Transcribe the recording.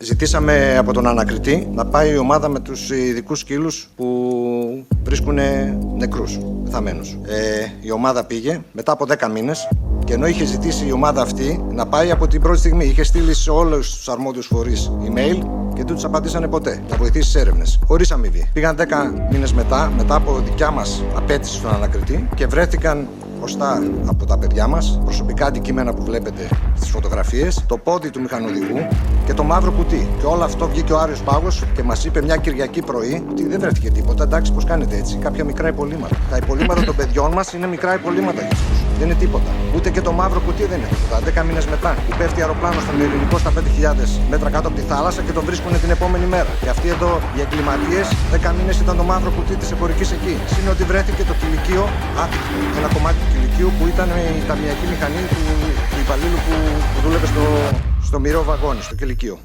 Ζητήσαμε από τον ανακριτή να πάει η ομάδα με τους ειδικούς σκύλους που βρίσκουν νεκρούς, πεθαμένους. Η ομάδα πήγε μετά από 10 μήνες και ενώ είχε ζητήσει η ομάδα αυτή να πάει από την πρώτη στιγμή, είχε στείλει σε όλους τους αρμόδιους φορείς email και δεν τους απαντήσανε ποτέ να βοηθήσει στις έρευνες. Χωρίς αμοιβή. Πήγαν 10 μήνες μετά από δικιά μας απέτηση στον ανακριτή και βρέθηκαν μπροστά από τα παιδιά μας προσωπικά αντικείμενα που βλέπετε στις φωτογραφίες, το πόδι του μηχανοδηγού και το μαύρο κουτί. Και όλο αυτό βγήκε ο Άριος Πάγος και μας είπε μια Κυριακή πρωί ότι δεν βρέθηκε τίποτα. Εντάξει, πώς κάνετε έτσι, κάποια μικρά υπολείμματα. Τα υπολείμματα των παιδιών μας είναι μικρά υπολείμματα για αυτούς. Δεν είναι τίποτα. Ούτε και το μαύρο κουτί δεν είναι τίποτα. 10 μήνες μετά που πέφτει αεροπλάνο στον Ειρηνικό στα 5.000 μέτρα κάτω από τη θάλασσα και τον βρίσκουν την επόμενη μέρα. Και αυτοί εδώ οι εγκληματίες 10 μήνες ήταν το μαύρο κουτί της εμπορικής εκεί. Είναι ότι βρέθηκε το κηλικείο άτυχο. Ένα κομμάτι του κηλικείου που ήταν η ταμιακή μηχανή του υπαλλήλου που δούλευε στο μοιραίο βαγόνι, στο κηλικείο.